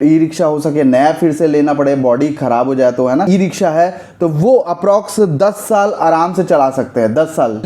E rickshaw हो सके नया फिर से लेना पड़े, बॉडी खराब हो जाए तो, है ना। ई रिक्शा है तो वो अप्रॉक्स 10 साल आराम से चला सकते हैं, 10 साल।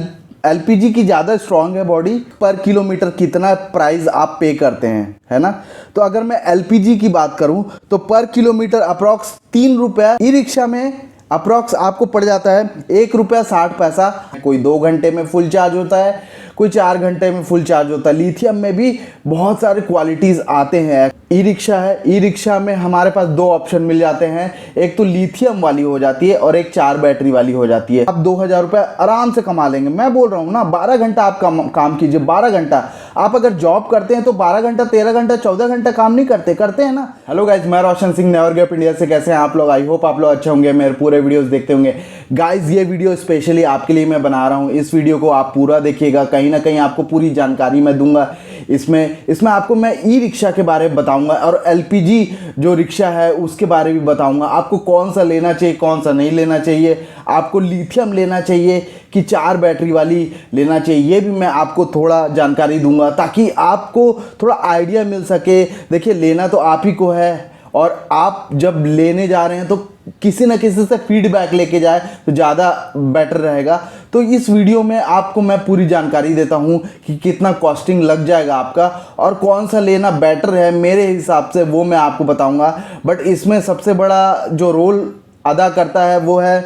एलपीजी की ज़्यादा स्ट्रांग है बॉडी। पर किलोमीटर कितना प्राइस आप पे करते हैं, है ना। तो अगर मैं एलपीजी की बात करूं तो पर किलोमीटर अप्रॉक्स 3 रुपया। ई रिक्शा में अप्रॉक्स आपको पड़ जाता है 1 रुपया 60 पैसा। कोई 2 घंटे में फुल चार्ज होता है, कोई 4 घंटे में फुल चार्ज होता है। लिथियम में भी बहुत सारे क्वालिटीज़ आते हैं। ई रिक्शा है, ई रिक्शा में हमारे पास 2 ऑप्शन मिल जाते हैं। एक तो लिथियम वाली हो जाती है और एक 4 बैटरी वाली हो जाती है। आप 2000 रुपये आराम से कमा लेंगे। मैं बोल रहा हूँ ना, 12 घंटा आप काम कीजिए। 12 घंटा आप अगर जॉब करते हैं तो 12 घंटा, 13 घंटा, 14 घंटा काम नहीं करते हैं ना। हेलो गाइज, मैं Roshan Singh, never give up India से। कैसे हैं आप लोग? आई होप आप लोग अच्छे होंगे, मेरे पूरे वीडियोस देखते होंगे। गाइज ये वीडियो स्पेशली आपके लिए मैं बना रहा हूँ। इस वीडियो को आप पूरा देखिएगा, कहीं ना कहीं आपको पूरी जानकारी मैं दूंगा। इसमें आपको मैं ई रिक्शा के बारे में बताऊंगा और एलपीजी जो रिक्शा है उसके बारे में बताऊंगा। आपको कौन सा लेना चाहिए, कौन सा नहीं लेना चाहिए, आपको लिथियम लेना चाहिए कि 4 बैटरी वाली लेना चाहिए, ये भी मैं आपको थोड़ा जानकारी दूंगा ताकि आपको थोड़ा आइडिया मिल सके। देखिए, लेना तो आप ही को है और आप जब लेने जा रहे हैं तो किसी न किसी से फीडबैक लेके जाए तो ज़्यादा बेटर रहेगा। तो इस वीडियो में आपको मैं पूरी जानकारी देता हूँ कि कितना कॉस्टिंग लग जाएगा आपका और कौन सा लेना बेटर है मेरे हिसाब से, वो मैं आपको बताऊँगा। बट इसमें सबसे बड़ा जो रोल अदा करता है वो है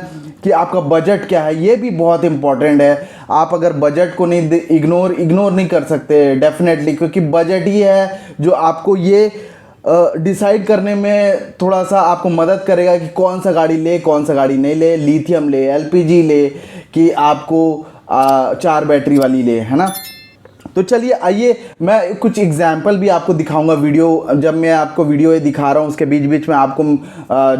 कि आपका बजट क्या है। ये भी बहुत इंपॉर्टेंट है। आप अगर बजट को नहीं इग्नोर नहीं कर सकते डेफिनेटली, क्योंकि बजट ही है जो आपको ये डिसाइड करने में थोड़ा सा आपको मदद करेगा कि कौन सा गाड़ी ले, कौन सा गाड़ी नहीं ले, लिथियम ले, एलपीजी ले कि आपको 4 बैटरी वाली ले, है ना। तो चलिए आइए, मैं कुछ एग्जाम्पल भी आपको दिखाऊंगा। वीडियो जब मैं आपको वीडियो ये दिखा रहा हूँ उसके बीच बीच में आपको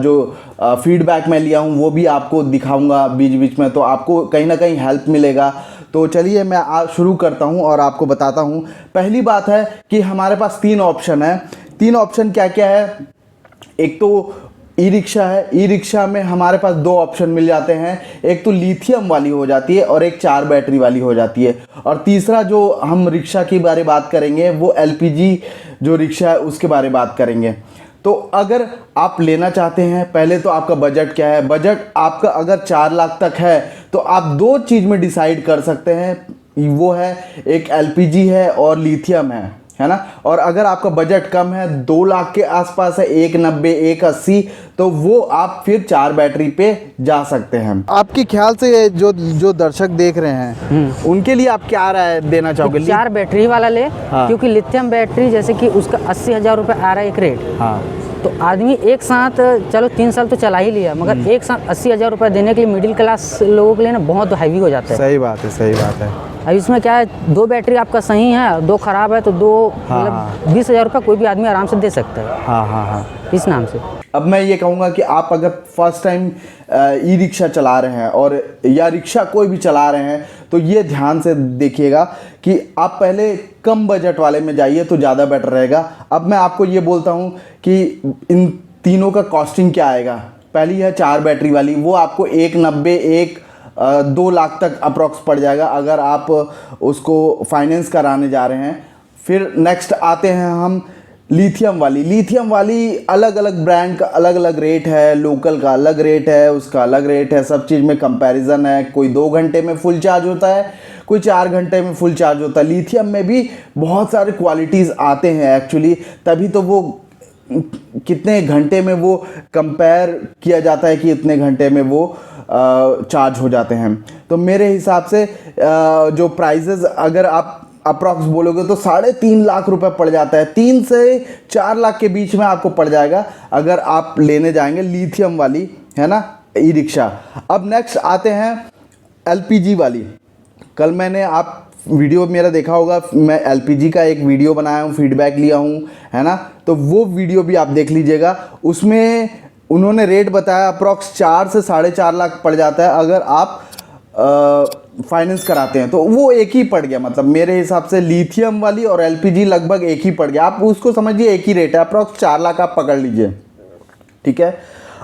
जो फीडबैक मैं लिया हूँ वो भी आपको दिखाऊंगा बीच बीच में, तो आपको कहीं ना कहीं हेल्प मिलेगा। तो चलिए मैं आज शुरू करता हूँ और आपको बताता हूँ। पहली बात है कि हमारे पास 3 ऑप्शन है। 3 ऑप्शन क्या क्या है? एक तो ई रिक्शा है। ई रिक्शा में हमारे पास 2 ऑप्शन मिल जाते हैं। एक तो लिथियम वाली हो जाती है और एक 4 बैटरी वाली हो जाती है। और तीसरा जो हम रिक्शा के बारे में बात करेंगे वो एलपीजी जो रिक्शा है उसके बारे में बात करेंगे। तो अगर आप लेना चाहते हैं, पहले तो आपका बजट क्या है। बजट आपका अगर 4 लाख तक है तो आप 2 चीज़ में डिसाइड कर सकते हैं, वो है एक एलपीजी है और लिथियम है ना। और अगर आपका बजट कम है, 2 लाख के आसपास है, 190, 180, तो वो आप फिर 4 बैटरी पे जा सकते हैं। आपके ख्याल से जो दर्शक देख रहे हैं उनके लिए आप क्या राय देना चाहोगे? 4 बैटरी वाला ले। हाँ। क्योंकि लिथियम बैटरी जैसे कि उसका 80,000 रुपये आ रहा है एक रेट। हाँ। तो आदमी एक साथ चलो 3 साल तो चला ही लिया, मगर एक साथ 80,000 रुपये देने के लिए मिडिल क्लास लोगों के लिए ना बहुत हैवी हो जाता है। सही बात है, सही बात है। अब इसमें क्या है, 2 बैटरी आपका सही है, 2 खराब है तो 2 मतलब 20,000 रुपये कोई भी आदमी आराम से दे सकता है। हाँ। इस नाम से अब मैं ये कहूँगा कि आप अगर फर्स्ट टाइम ई रिक्शा चला रहे हैं और या रिक्शा कोई भी चला रहे हैं तो ये ध्यान से देखिएगा कि आप पहले कम बजट वाले में जाइए तो ज़्यादा बेटर रहेगा। अब मैं आपको ये बोलता हूँ कि इन तीनों का कॉस्टिंग क्या आएगा। पहली है 4 बैटरी वाली, वो आपको 190, 2 लाख तक अप्रॉक्स पड़ जाएगा अगर आप उसको फाइनेंस कराने जा रहे हैं। फिर नेक्स्ट आते हैं हम लिथियम वाली। लिथियम वाली अलग अलग ब्रांड का अलग अलग रेट है, लोकल का अलग रेट है, उसका अलग रेट है, सब चीज़ में कंपैरिजन है। कोई 2 घंटे में फुल चार्ज होता है, कोई 4 घंटे में फुल चार्ज होता है। लिथियम में भी बहुत सारे क्वालिटीज़ आते हैं एक्चुअली, तभी तो वो कितने घंटे में वो कंपेयर किया जाता है कि इतने घंटे में वो चार्ज हो जाते हैं। तो मेरे हिसाब से जो प्राइजेज़ अगर आप अप्रॉक्स बोलोगे तो 3.5 लाख रुपए पड़ जाता है। 3 से 4 लाख के बीच में आपको पड़ जाएगा अगर आप लेने जाएंगे लिथियम वाली, है ना, ई रिक्शा। अब नेक्स्ट आते हैं एलपीजी वाली। कल मैंने आप वीडियो मेरा देखा होगा, मैं एलपीजी का एक वीडियो बनाया हूँ, फीडबैक लिया हूँ, है ना। तो वो वीडियो भी आप देख लीजिएगा। उसमें उन्होंने रेट बताया अप्रॉक्स 4 से 4.5 लाख पड़ जाता है अगर आप फाइनेंस कराते हैं। तो वो एक ही पड़ गया, मतलब मेरे हिसाब से लिथियम वाली और एलपीजी लगभग एक ही पड़ गया। आप उसको समझिए एक ही रेट है, अप्रॉक्स 4 लाख आप पकड़ लीजिए, ठीक है।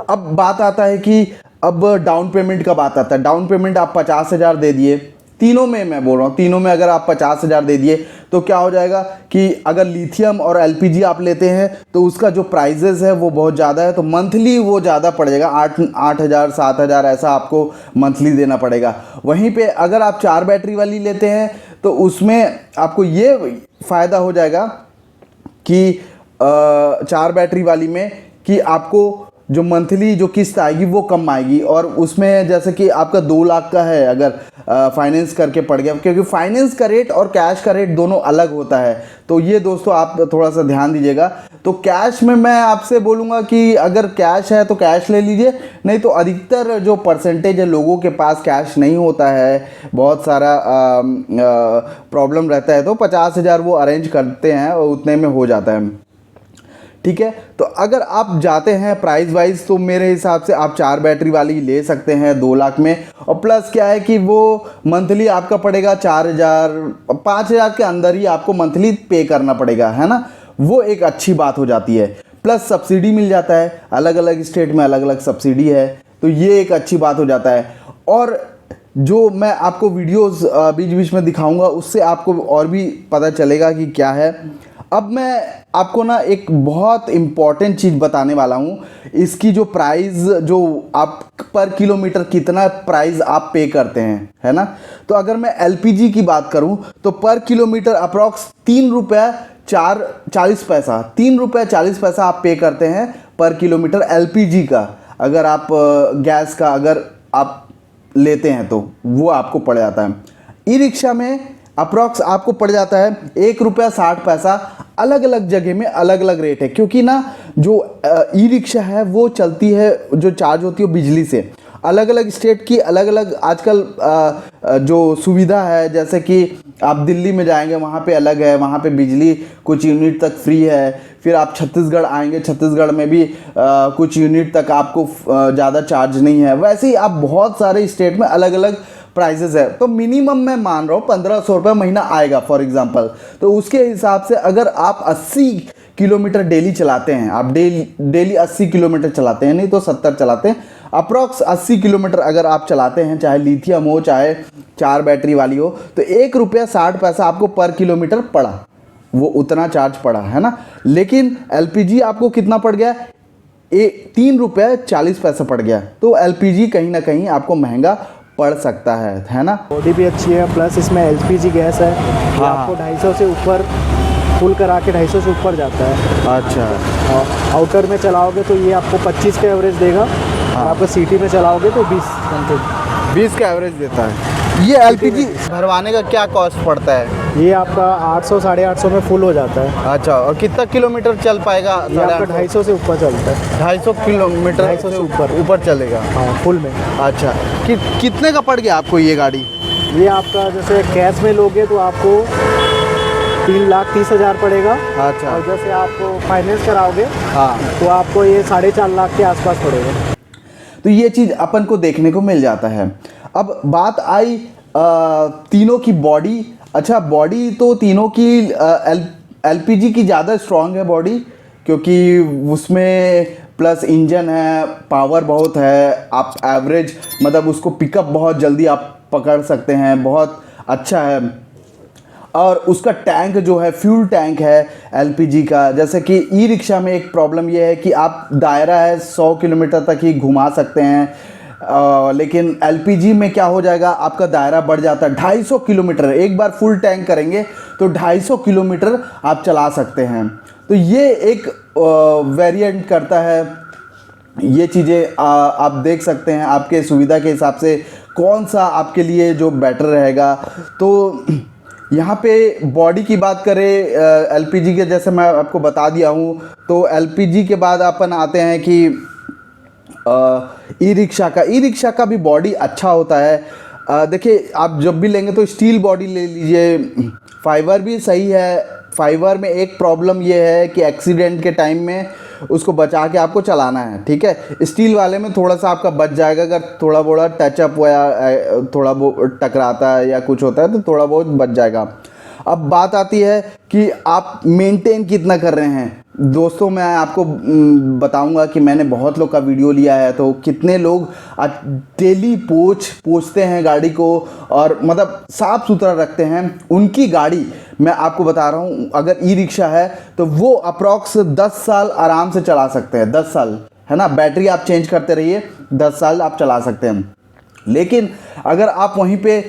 अब बात आता है कि अब डाउन पेमेंट का बात आता है। डाउन पेमेंट आप 50,000 दे दिए, तीनों में मैं बोल रहा हूँ, तीनों में अगर आप 50,000 दे दिए तो क्या हो जाएगा कि अगर लिथियम और एलपीजी आप लेते हैं तो उसका जो प्राइजेस है वो बहुत ज़्यादा है, तो मंथली वो ज़्यादा पड़ जाएगा, 8,000 7,000 ऐसा आपको मंथली देना पड़ेगा। वहीं पे अगर आप 4 बैटरी वाली लेते हैं तो उसमें आपको ये फ़ायदा हो जाएगा कि 4 बैटरी वाली में कि आपको जो मंथली जो किस्त आएगी वो कम आएगी, और उसमें जैसे कि आपका 2 लाख का है अगर फाइनेंस करके पड़ गया, क्योंकि फाइनेंस का रेट और कैश का रेट दोनों अलग होता है, तो ये दोस्तों आप थोड़ा सा ध्यान दीजिएगा। तो कैश में मैं आपसे बोलूँगा कि अगर कैश है तो कैश ले लीजिए, नहीं तो अधिकतर जो परसेंटेज है लोगों के पास कैश नहीं होता है, बहुत सारा प्रॉब्लम रहता है, तो 50,000 वो अरेंज करते हैं और उतने में हो जाता है। ठीक है, तो अगर आप जाते हैं प्राइस वाइज तो मेरे हिसाब से आप 4 बैटरी वाली ले सकते हैं 2 लाख में, और प्लस क्या है कि वो मंथली आपका पड़ेगा 4,000 5,000 के अंदर ही आपको मंथली पे करना पड़ेगा, है ना, वो एक अच्छी बात हो जाती है। प्लस सब्सिडी मिल जाता है, अलग अलग स्टेट में अलग अलग सब्सिडी है, तो ये एक अच्छी बात हो जाता है। और जो मैं आपको वीडियोस बीच बीच में दिखाऊंगा उससे आपको और भी पता चलेगा कि क्या है। अब मैं आपको ना एक बहुत इम्पॉर्टेंट चीज़ बताने वाला हूँ, इसकी जो प्राइस जो आप पर किलोमीटर कितना प्राइस आप पे करते हैं, है ना। तो अगर मैं एलपीजी की बात करूँ तो पर किलोमीटर अप्रॉक्स 3 रुपये 40 पैसा 3 रुपये 40 पैसा आप पे करते हैं पर किलोमीटर एलपीजी का। अगर आप गैस का अगर आप लेते हैं तो वो आपको पड़ जाता है। ई रिक्शा में अप्रॉक्स आपको पड़ जाता है 1 रुपया 60 पैसा। अलग अलग जगह में अलग अलग रेट है, क्योंकि ना जो ई रिक्शा है वो चलती है, जो चार्ज होती है बिजली से। अलग अलग स्टेट की अलग अलग आजकल जो सुविधा है, जैसे कि आप दिल्ली में जाएंगे वहाँ पे अलग है, वहाँ पे बिजली कुछ यूनिट तक फ्री है। फिर आप छत्तीसगढ़ आएंगे, छत्तीसगढ़ में भी कुछ यूनिट तक आपको ज़्यादा चार्ज नहीं है। वैसे ही आप बहुत सारे स्टेट में अलग अलग प्राइसेस है, तो मिनिमम मैं मान रहा हूँ 1,500 रुपये महीना आएगा फॉर एग्जांपल। तो उसके हिसाब से अगर आप 80 किलोमीटर डेली चलाते हैं, आप डेली 80 किलोमीटर चलाते हैं, नहीं तो 70 चलाते हैं, अप्रॉक्स 80 किलोमीटर अगर आप चलाते हैं, चाहे लिथियम हो चाहे 4 बैटरी वाली हो, तो 1 रुपया 60 पैसा आपको पर किलोमीटर पड़ा, वो उतना चार्ज पड़ा, है ना। लेकिन एलपीजी आपको कितना पड़ गया, 3 रुपये 40 पैसा पड़ गया। तो एलपीजी कहीं ना कहीं आपको महंगा पड़ सकता है ना। बॉडी भी अच्छी है, प्लस इसमें एलपीजी गैस है। ये आपको 250 से ऊपर फुल करा के 250 से ऊपर जाता है। अच्छा, आउटर में चलाओगे तो ये आपको 25 का एवरेज देगा, और आपको सिटी में चलाओगे तो 20 का एवरेज देता है। ये एलपीजी भरवाने का क्या कॉस्ट पड़ता है? ये आपका 800 850 में फुल हो जाता है। अच्छा, और कितना किलोमीटर चल पाएगा? ये आपका 250 से ऊपर चलता है। 250 किलोमीटर 250 से ऊपर चलेगा। हाँ, फुल में। अच्छा, कितने का पड़ गया आपको ये गाड़ी? ये आपका जैसे कैश में लोगे तो आपको 3,30,000 पड़ेगा। अच्छा, और जैसे आपको फाइनेंस कराओगे हाँ, तो आपको ये 4.5 लाख के आसपास पड़ेगा। तो ये चीज़ अपन को देखने को मिल जाता है। अब बात आई तीनों की बॉडी। अच्छा, बॉडी तो तीनों की एलपीजी की ज़्यादा स्ट्रॉन्ग है बॉडी, क्योंकि उसमें प्लस इंजन है, पावर बहुत है, आप एवरेज मतलब उसको पिकअप बहुत जल्दी आप पकड़ सकते हैं, बहुत अच्छा है। और उसका टैंक जो है फ्यूल टैंक है एलपीजी का। जैसे कि ई रिक्शा में एक प्रॉब्लम ये है कि आप दायरा है 100 किलोमीटर तक ही घुमा सकते हैं, लेकिन एलपीजी में क्या हो जाएगा, आपका दायरा बढ़ जाता है 250 किलोमीटर। एक बार फुल टैंक करेंगे तो 250 किलोमीटर आप चला सकते हैं। तो ये एक वेरिएंट करता है। ये चीज़ें आप देख सकते हैं आपके सुविधा के हिसाब से कौन सा आपके लिए जो बेटर रहेगा। तो यहाँ पे बॉडी की बात करें एलपीजी के, जैसे मैं आपको बता दिया हूँ, तो एलपीजी के बाद अपन आते हैं कि ई रिक्शा का भी बॉडी अच्छा होता है। देखिए, आप जब भी लेंगे तो स्टील बॉडी ले लीजिए। फाइबर भी सही है। फाइबर में एक प्रॉब्लम ये है कि एक्सीडेंट के टाइम में उसको बचा के आपको चलाना है, ठीक है। स्टील वाले में थोड़ा सा आपका बच जाएगा, अगर थोड़ा बोड़ा टचअप या थोड़ा बहुत टकराता है या कुछ होता है तो थोड़ा बहुत बच जाएगा। अब बात आती है कि आप मेंटेन कितना कर रहे हैं। दोस्तों, मैं आपको बताऊंगा कि मैंने बहुत लोग का वीडियो लिया है, तो कितने लोग डेली पोंछते हैं गाड़ी को और मतलब साफ़ सुथरा रखते हैं। उनकी गाड़ी मैं आपको बता रहा हूँ, अगर ई रिक्शा है तो वो अप्रॉक्स 10 साल आराम से चला सकते हैं, 10 साल, है ना। बैटरी आप चेंज करते रहिए, 10 साल आप चला सकते हैं। लेकिन अगर आप वहीं पे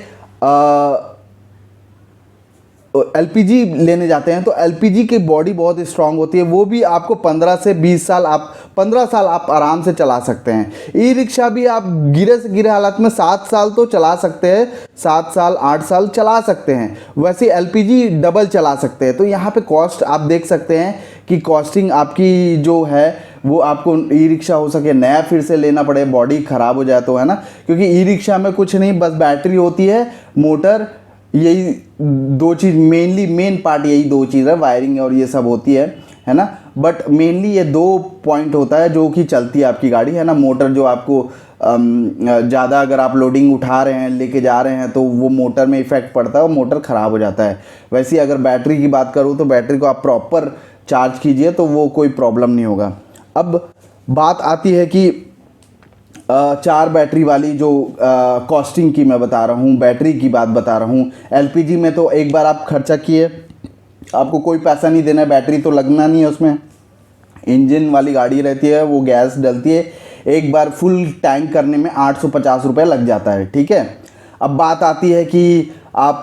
एलपीजी लेने जाते हैं तो एलपीजी की बॉडी बहुत स्ट्रांग होती है, वो भी आपको 15 से 20 साल, आप 15 साल आप आराम से चला सकते हैं। ई रिक्शा भी आप गिरे से गिरे हालत में 7 साल तो चला सकते हैं, 7 साल 8 साल चला सकते हैं। वैसे एलपीजी डबल चला सकते हैं। तो यहाँ पे कॉस्ट आप देख सकते हैं कि कॉस्टिंग आपकी जो है वो आपको ई रिक्शा हो सके नया फिर से लेना पड़े, बॉडी ख़राब हो जाए तो, है ना। क्योंकि ई रिक्शा में कुछ नहीं, बस बैटरी होती है, मोटर, यही दो चीज़ मेनली, मेन पार्ट यही दो चीज़ है, वायरिंग और ये सब होती है ना। बट मेनली ये 2 पॉइंट होता है जो कि चलती है आपकी गाड़ी, है ना। मोटर जो आपको ज़्यादा अगर आप लोडिंग उठा रहे हैं, लेके जा रहे हैं, तो वो मोटर में इफ़ेक्ट पड़ता है और मोटर ख़राब हो जाता है। वैसे अगर बैटरी की बात करूँ तो बैटरी को आप प्रॉपर चार्ज कीजिए तो वो कोई प्रॉब्लम नहीं होगा। अब बात आती है कि 4 बैटरी वाली जो कॉस्टिंग की मैं बता रहा हूँ, बैटरी की बात बता रहा हूँ। एलपीजी में तो एक बार आप खर्चा किए, आपको कोई पैसा नहीं देना है, बैटरी तो लगना नहीं है उसमें, इंजन वाली गाड़ी रहती है, वो गैस डलती है, एक बार फुल टैंक करने में 850 रुपये लग जाता है, ठीक है। अब बात आती है कि आप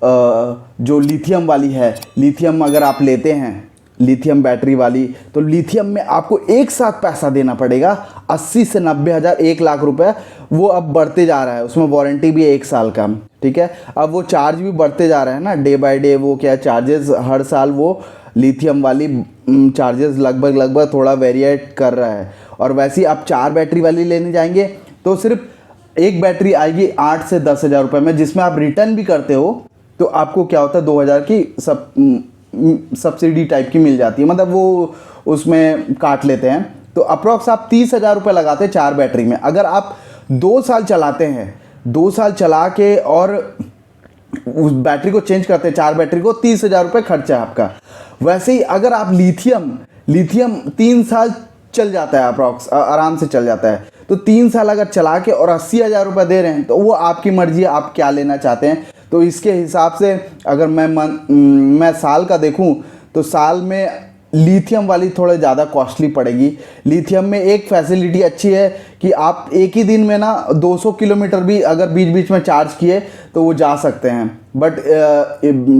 जो लिथियम वाली है, लिथियम अगर आप लेते हैं, लिथियम बैटरी वाली, तो लिथियम में आपको एक साथ पैसा देना पड़ेगा 80 से 90 हज़ार, 1 लाख रुपए। वो अब बढ़ते जा रहा है, उसमें वारंटी भी 1 साल का, ठीक है। अब वो चार्ज भी बढ़ते जा रहा है ना, डे बाय डे। वो क्या चार्जेस हर साल वो लिथियम वाली चार्जेस लगभग थोड़ा वेरिएट कर रहा है। और वैसे ही आप 4 बैटरी वाली लेने जाएंगे तो सिर्फ एक बैटरी आएगी 8 से 10 हज़ार रुपये में, जिसमें आप रिटर्न भी करते हो तो आपको क्या होता है 2000 की सब्सिडी टाइप की मिल जाती है, मतलब वो उसमें काट लेते हैं। तो अप्रॉक्स आप 30 हज़ार रुपये लगाते हैं 4 बैटरी में। अगर आप 2 साल चलाते हैं, 2 साल चला के और उस बैटरी को चेंज करते हैं, 4 बैटरी को, 30 हज़ार रुपये खर्चा है आपका। वैसे ही अगर आप लिथियम 3 साल चल जाता है, अप्रॉक्स आराम से चल जाता है। तो 3 साल अगर चला के और 80 हज़ार रुपये दे रहे हैं तो वो आपकी मर्जी है, आप क्या लेना चाहते हैं। तो इसके हिसाब से अगर मैं साल का देखूं तो साल में लिथियम वाली थोड़ा ज़्यादा कॉस्टली पड़ेगी। लिथियम में एक फैसिलिटी अच्छी है कि आप एक ही दिन में ना 200 किलोमीटर भी अगर बीच बीच में चार्ज किए तो वो जा सकते हैं। बट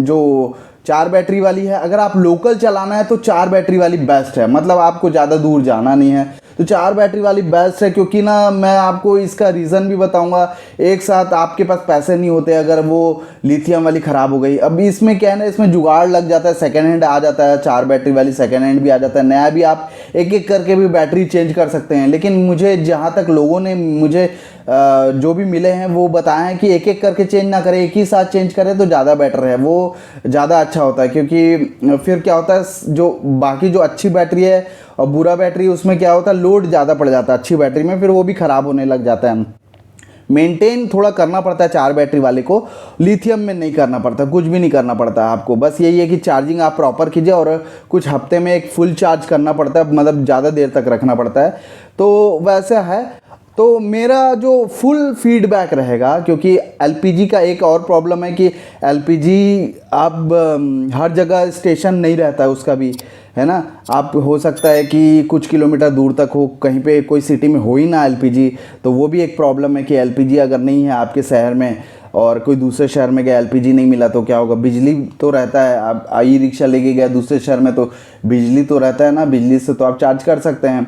जो 4 बैटरी वाली है, अगर आप लोकल चलाना है तो 4 बैटरी वाली बेस्ट है, मतलब आपको ज़्यादा दूर जाना नहीं है तो 4 बैटरी वाली बेस्ट है। क्योंकि ना मैं आपको इसका रीज़न भी बताऊंगा, एक साथ आपके पास पैसे नहीं होते अगर वो लिथियम वाली ख़राब हो गई। अब इसमें क्या है ना, इसमें जुगाड़ लग जाता है, सेकेंड हैंड आ जाता है, 4 बैटरी वाली सेकेंड हैंड भी आ जाता है, नया भी आप एक एक करके भी बैटरी चेंज कर सकते हैं। लेकिन मुझे जहाँ तक लोगों ने मुझे जो भी मिले हैं वो बताए हैं कि एक एक करके चेंज ना करें, एक ही साथ चेंज करें तो ज़्यादा बेटर है, वो ज़्यादा अच्छा होता है। क्योंकि फिर क्या होता है, जो बाकी जो अच्छी बैटरी है और बुरा बैटरी, उसमें क्या होता है लोड ज़्यादा पड़ जाता है अच्छी बैटरी में, फिर वो भी ख़राब होने लग जाता है। मेंटेन थोड़ा करना पड़ता है 4 बैटरी वाले को, लिथियम में नहीं करना पड़ता, कुछ भी नहीं करना पड़ता आपको। बस यही है कि चार्जिंग आप प्रॉपर कीजिए और कुछ हफ्ते में एक फुल चार्ज करना पड़ता है, मतलब ज़्यादा देर तक रखना पड़ता है। तो वैसा है। तो मेरा जो फुल फीडबैक रहेगा, क्योंकि एलपीजी का एक और प्रॉब्लम है कि एलपीजी अब हर जगह स्टेशन नहीं रहता है उसका भी, है ना। आप हो सकता है कि कुछ किलोमीटर दूर तक हो, कहीं पे कोई सिटी में हो ही ना एलपीजी, तो वो भी एक प्रॉब्लम है कि एलपीजी अगर नहीं है आपके शहर में और कोई दूसरे शहर में गया एलपीजी नहीं मिला तो क्या होगा। बिजली तो रहता है, आप ई रिक्शा लेके गए दूसरे शहर में तो बिजली तो रहता है ना, बिजली से तो आप चार्ज कर सकते हैं।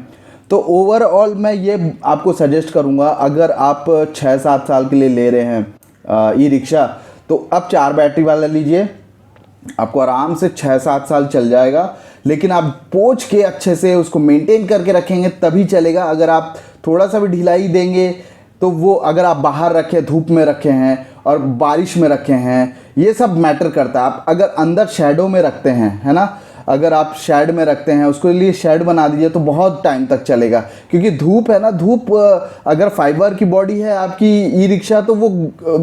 तो ओवरऑल मैं ये आपको सजेस्ट करूँगा, अगर आप 6-7 साल के लिए ले रहे हैं ई रिक्शा तो अब 4 बैटरी वाला लीजिए, आपको आराम से 6-7 साल चल जाएगा। लेकिन आप पोंछ के अच्छे से उसको मेंटेन करके रखेंगे तभी चलेगा। अगर आप थोड़ा सा भी ढिलाई देंगे तो वो, अगर आप बाहर रखे, धूप में रखे हैं और बारिश में रखे हैं, ये सब मैटर करता है। आप अगर अंदर शैडो में रखते हैं, है ना, अगर आप शेड में रखते हैं, उसके लिए शेड बना दीजिए तो बहुत टाइम तक चलेगा। क्योंकि धूप है ना, धूप अगर फाइबर की बॉडी है आपकी ई रिक्शा तो वो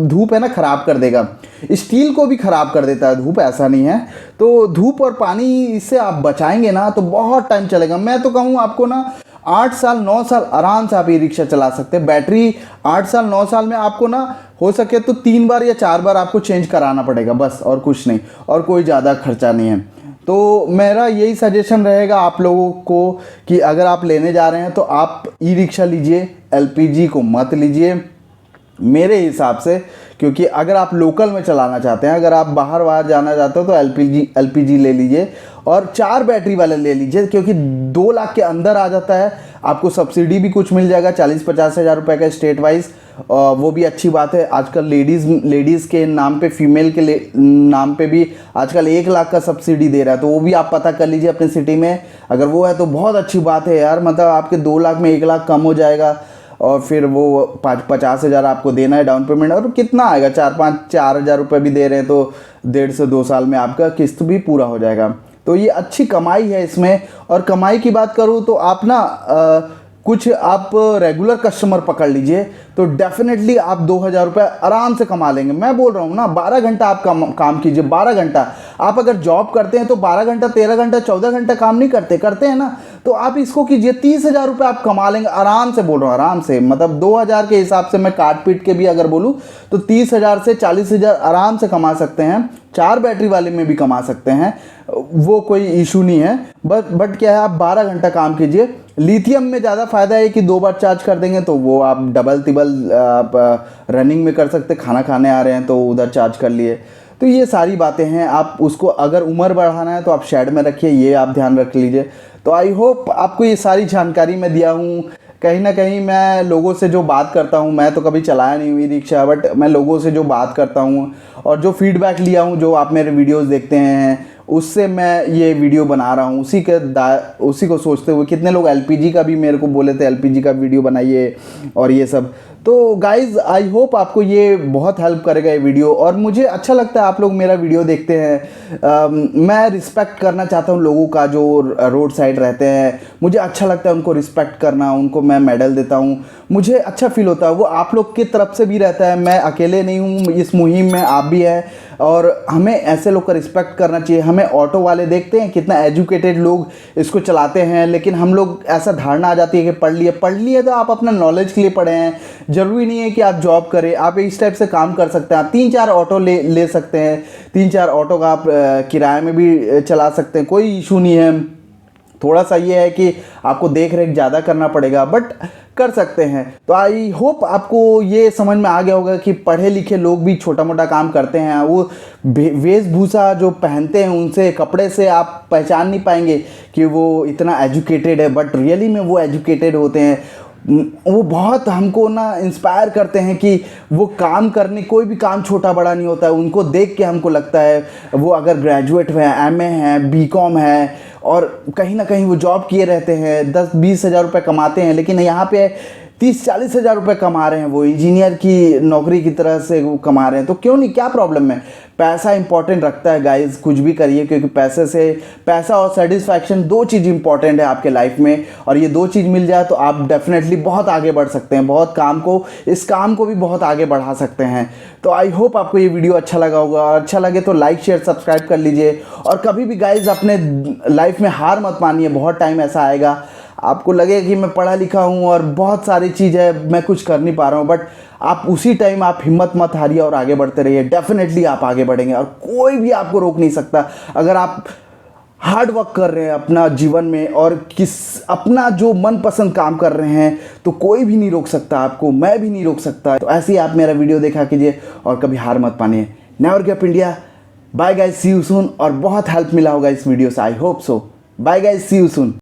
धूप है ना ख़राब कर देगा, स्टील को भी ख़राब कर देता है धूप, ऐसा नहीं है। तो धूप और पानी इससे आप बचाएंगे ना तो बहुत टाइम चलेगा। मैं तो कहूँ आपको ना 8 साल 9 साल आराम से आप ई रिक्शा चला सकते हैं। बैटरी 8 साल 9 साल में आपको ना हो सके तो 3 बार या 4 बार आपको चेंज कराना पड़ेगा बस, और कुछ नहीं, और कोई ज़्यादा खर्चा नहीं है। तो मेरा यही सजेशन रहेगा आप लोगों को कि अगर आप लेने जा रहे हैं तो आप ई रिक्शा लीजिए, एलपीजी को मत लीजिए मेरे हिसाब से, क्योंकि अगर आप लोकल में चलाना चाहते हैं, अगर आप बाहर जाना चाहते हो तो एलपीजी ले लीजिए और 4 बैटरी वाले ले लीजिए, क्योंकि 2 लाख के अंदर आ जाता है। आपको सब्सिडी भी कुछ मिल जाएगा 40-50 हज़ार रुपये का स्टेट वाइज, वो भी अच्छी बात है। आजकल लेडीज़ के नाम पे, फीमेल के नाम पे भी आजकल 1 लाख का सब्सिडी दे रहा है, तो वो भी आप पता कर लीजिए अपने सिटी में। अगर वो है तो बहुत अच्छी बात है यार, मतलब आपके 2 लाख में 1 लाख कम हो जाएगा, और फिर वो 50 हज़ार आपको देना है डाउन पेमेंट, और कितना आएगा 4 हज़ार रुपये भी दे रहे हैं तो 1.5 से 2 साल में आपका किस्त भी पूरा हो जाएगा। तो ये अच्छी कमाई है इसमें। और कमाई की बात करूँ तो आप ना कुछ आप रेगुलर कस्टमर पकड़ लीजिए तो डेफिनेटली आप 2,000 रुपये आराम से कमा लेंगे। मैं बोल रहा हूँ ना, 12 घंटा आप काम कीजिए, 12 घंटा। आप अगर जॉब करते हैं तो 12 घंटा, 13 घंटा, 14 घंटा काम नहीं करते हैं ना, तो आप इसको कीजिए, 30,000 रुपये आप कमा लेंगे आराम से। बोल रहा हूँ आराम से, मतलब 2,000 के हिसाब से मैं काट पीट के भी अगर बोलूँ तो 30,000 से 40,000 आराम से कमा सकते हैं। 4 बैटरी वाले में भी कमा सकते हैं, वो कोई इशू नहीं है। बट क्या है, आप 12 घंटा काम कीजिए। लिथियम में ज़्यादा फ़ायदा है कि 2 बार चार्ज कर देंगे तो वो आप डबल तिबल आप रनिंग में कर सकते, खाना खाने आ रहे हैं तो उधर चार्ज कर लिए। तो ये सारी बातें हैं। आप उसको अगर उम्र बढ़ाना है तो आप शेड में रखिए, ये आप ध्यान रख लीजिए। तो आई होप आपको ये सारी जानकारी मैं दिया हूँ। कहीं ना कहीं मैं लोगों से जो बात करता हूँ, मैं तो कभी चलाया नहीं हुई रिक्शा, बट मैं लोगों से जो बात करता हूँ और जो फीडबैक लिया हूँ, जो आप मेरे वीडियोस देखते हैं, उससे मैं ये वीडियो बना रहा हूँ। उसी को सोचते हुए कितने लोग एलपीजी का भी मेरे को बोले थे एलपीजी का वीडियो बनाइए और ये सब। तो गाइज़ आई होप आपको ये बहुत हेल्प करेगा ये वीडियो, और मुझे अच्छा लगता है आप लोग मेरा वीडियो देखते हैं। मैं रिस्पेक्ट करना चाहता हूँ लोगों का जो रोड साइड रहते हैं, मुझे अच्छा लगता है उनको रिस्पेक्ट करना, उनको मैं मेडल देता हूँ, मुझे अच्छा फील होता है। वो आप लोग की तरफ से भी रहता है, मैं अकेले नहीं हूँ इस मुहिम में, आप भी हैं, और हमें ऐसे लोग का रिस्पेक्ट करना चाहिए। हमें ऑटो वाले देखते हैं कितना एजुकेटेड लोग इसको चलाते हैं, लेकिन हम लोग ऐसा धारणा आ जाती है कि पढ़ लिए तो आप अपना नॉलेज के लिए पढ़े हैं, ज़रूरी नहीं है कि आप जॉब करें। आप इस टाइप से काम कर सकते हैं, आप 3-4 ऑटो ले सकते हैं, 3-4 ऑटो का आप किराए में भी चला सकते हैं, कोई इशू नहीं है। थोड़ा सा ये है कि आपको देख रेख ज़्यादा करना पड़ेगा, बट कर सकते हैं। तो आई होप आपको ये समझ में आ गया होगा कि पढ़े लिखे लोग भी छोटा मोटा काम करते हैं। वो वेशभूषा जो पहनते हैं, उनसे, कपड़े से आप पहचान नहीं पाएंगे कि वो इतना एजुकेटेड है, बट रियली में वो एजुकेटेड होते हैं। वो बहुत हमको ना इंस्पायर करते हैं कि वो काम करने, कोई भी काम छोटा बड़ा नहीं होता है। उनको देख के हमको लगता है वो अगर ग्रेजुएट हैं, एमए हैं, बीकॉम है, और कहीं ना कहीं वो जॉब किए रहते हैं, 10-20 हज़ार रुपये कमाते हैं, लेकिन यहाँ पे 30-40 हज़ार रुपये कमा रहे हैं, वो इंजीनियर की नौकरी की तरह से वो कमा रहे हैं। तो क्यों नहीं, क्या प्रॉब्लम है? पैसा इंपॉर्टेंट रखता है गाइज, कुछ भी करिए, क्योंकि पैसा और सेटिस्फैक्शन 2 चीज़ इंपॉर्टेंट है आपके लाइफ में, और ये 2 चीज़ मिल जाए तो आप डेफिनेटली बहुत आगे बढ़ सकते हैं, इस काम को भी बहुत आगे बढ़ा सकते हैं। तो आई होप आपको ये वीडियो अच्छा लगा होगा, और अच्छा लगे तो लाइक शेयर सब्सक्राइब कर लीजिए। और कभी भी गाइज अपने लाइफ में हार मत मानिए, बहुत टाइम ऐसा आएगा आपको लगेगा कि मैं पढ़ा लिखा हूँ और बहुत सारी चीज़ है, मैं कुछ कर नहीं पा रहा हूँ, बट आप उसी टाइम आप हिम्मत मत हारिए और आगे बढ़ते रहिए। डेफिनेटली आप आगे बढ़ेंगे और कोई भी आपको रोक नहीं सकता। अगर आप हार्ड वर्क कर रहे हैं अपना जीवन में और अपना जो मनपसंद काम कर रहे हैं, तो कोई भी नहीं रोक सकता आपको, मैं भी नहीं रोक सकता। तो ऐसे ही आप मेरा वीडियो देखा कीजिए और कभी हार मत मानिए। Never give up India. Bye guys, see you soon. और बहुत हेल्प मिला होगा इस वीडियो से, I hope so. Bye guys, see you soon.